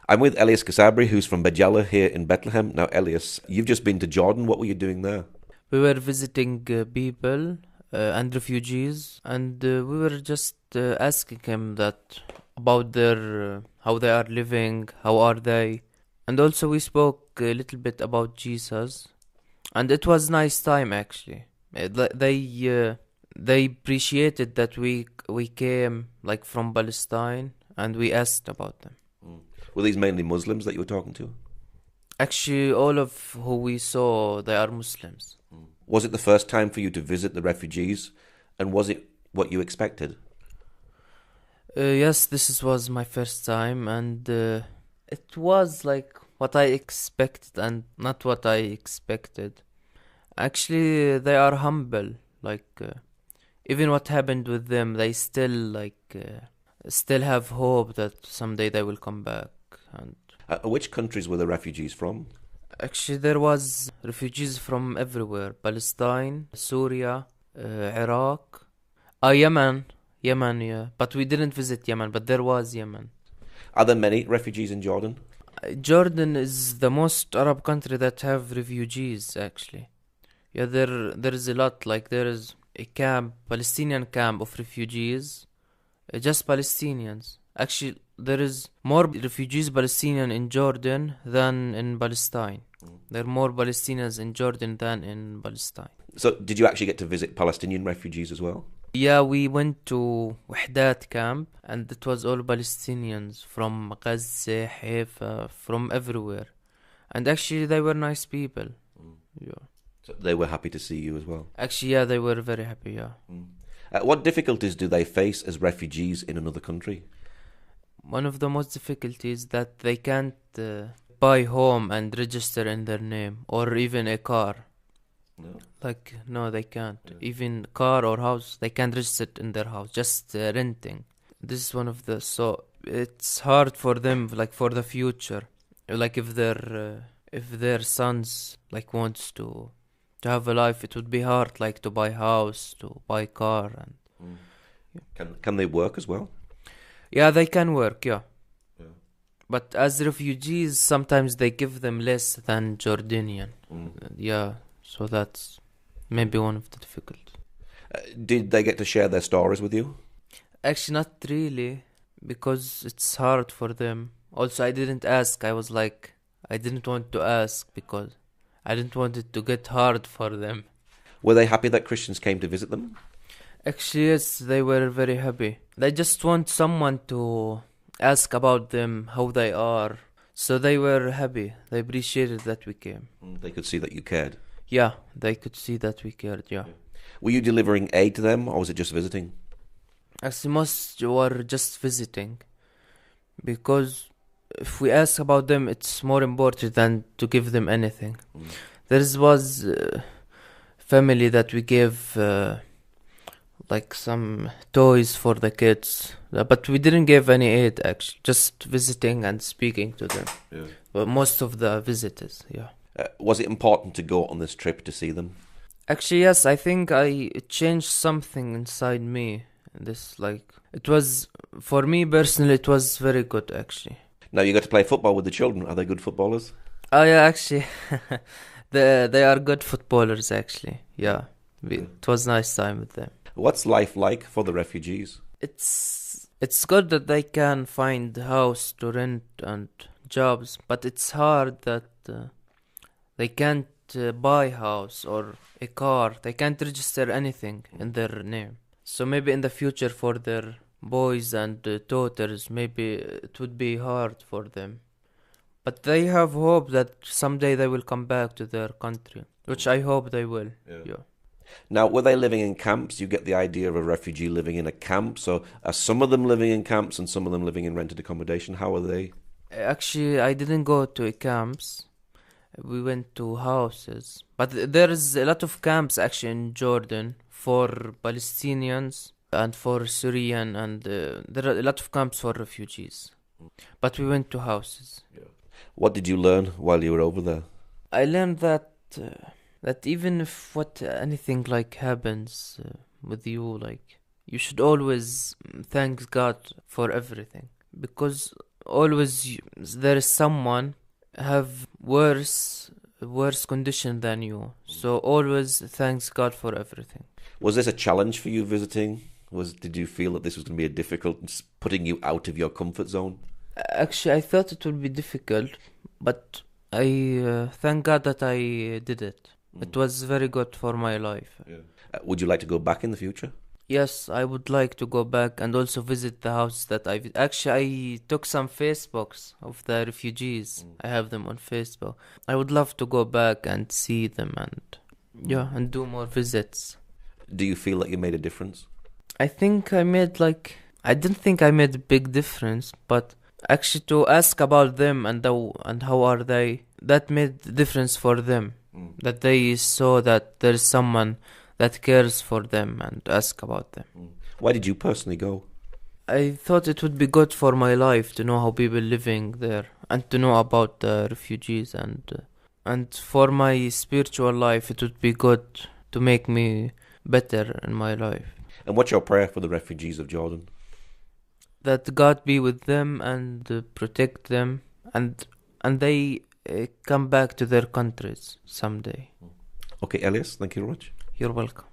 I'm with Elias Kasabre, who's from Bejala here in Bethlehem. Now, Elias, you've just been to Jordan. What were you doing there? We were visiting people and refugees, and we were just asking him that about their how they are living, how are they, and also we spoke a little bit about Jesus, and it was nice time actually. They appreciated that we came like from Palestine, and we asked about them. Mm. Were these mainly Muslims that you were talking to? Actually, all of who we saw, they are Muslims. Mm. Was it the first time for you to visit the refugees, and was it what you expected? Yes, was my first time, and it was like what I expected and not what I expected. Actually, they are humble. Like even what happened with them, they still have hope that someday they will come back. And Which countries were the refugees from? actually, there was refugees from everywhere: Palestine, Syria, Iraq, Yemen, yeah. But we didn't visit Yemen, but there was Yemen. Are there many refugees in Jordan? Jordan is the most Arab country that have refugees. Actually, yeah, there is a lot. Like there is a Palestinian camp of refugees, just Palestinians. Actually, there is more refugees Palestinian in Jordan than in Palestine. There are more Palestinians in Jordan than in Palestine. So, did you actually get to visit Palestinian refugees as well? Yeah, we went to Wahdat camp, and it was all Palestinians from Gaza, Haifa, from everywhere. And actually, they were nice people. Yeah. So they were happy to see you as well? Actually, yeah, they were very happy, yeah. What difficulties do they face as refugees in another country? One of the most difficulties that they can't buy home and register in their name, or even a car. No. Like, no, they can't. Yeah. Even car or house, they can't register it in their house, just renting. This is one of the, so it's hard for them, like for the future. Like if their sons like wants to have a life, it would be hard, like to buy house, to buy car, and Can they work as well? yeah, they can work, yeah. Yeah. But as refugees, sometimes they give them less than Jordanian. Yeah, so that's maybe one of the difficulties. Did they get to share their stories with you? Actually, not really, because it's hard for them. Also, I didn't ask. I was like, I didn't want to ask because I didn't want it to get hard for them. Were they happy that Christians came to visit them? Actually, yes, they were very happy. They just want someone to ask about them, how they are. So they were happy. They appreciated that we came. They could see that you cared. Yeah, they could see that we cared, yeah. Were you delivering aid to them, or was it just visiting? Actually, most were just visiting. Because if we ask about them, it's more important than to give them anything. There was family that we gave like some toys for the kids, but we didn't give any aid actually, just visiting and speaking to them. Yeah. But most of the visitors, yeah. Was it important to go on this trip to see them? Actually, yes, I think it changed something inside me. This, like, it was, for me personally, it was very good actually. Now you got to play football with the children. Are they good footballers? Oh yeah, actually, they are good footballers actually. Yeah, it was nice time with them. What's life like for the refugees? It's good that they can find house to rent and jobs, but it's hard that they can't buy house or a car. They can't register anything in their name. So maybe in the future for their boys and daughters, maybe it would be hard for them. But they have hope that someday they will come back to their country, which I hope they will. Yeah. Now, were they living in camps? You get the idea of a refugee living in a camp. So are some of them living in camps and some of them living in rented accommodation? How are they? Actually, I didn't go to camps. We went to houses. But there is a lot of camps actually in Jordan for Palestinians and for Syrian, and there are a lot of camps for refugees. But we went to houses. What did you learn while you were over there? I learned that even if anything like happens with you, like you should always thank God for everything, because always there is someone have worse condition than you. So always thanks God for everything. Was this a challenge for you visiting? Did you feel that this was going to be a difficult, putting you out of your comfort zone? Actually, I thought it would be difficult, but I thank God that I did it. It was very good for my life. Yeah. Would you like to go back in the future? Yes, I would like to go back and also visit the house that I took some Facebooks of the refugees. I have them on Facebook. I would love to go back and see them and do more visits. Do you feel that you made a difference? I think I didn't think I made a big difference, but actually to ask about them and how are they, that made a difference for them. That they saw that there is someone that cares for them and ask about them. Why did you personally go? I thought it would be good for my life to know how people living there and to know about the refugees and for my spiritual life it would be good to make me better in my life. And what's your prayer for the refugees of Jordan? That God be with them and protect them and they come back to their countries someday. Okay, Elias, thank you very much. You're welcome.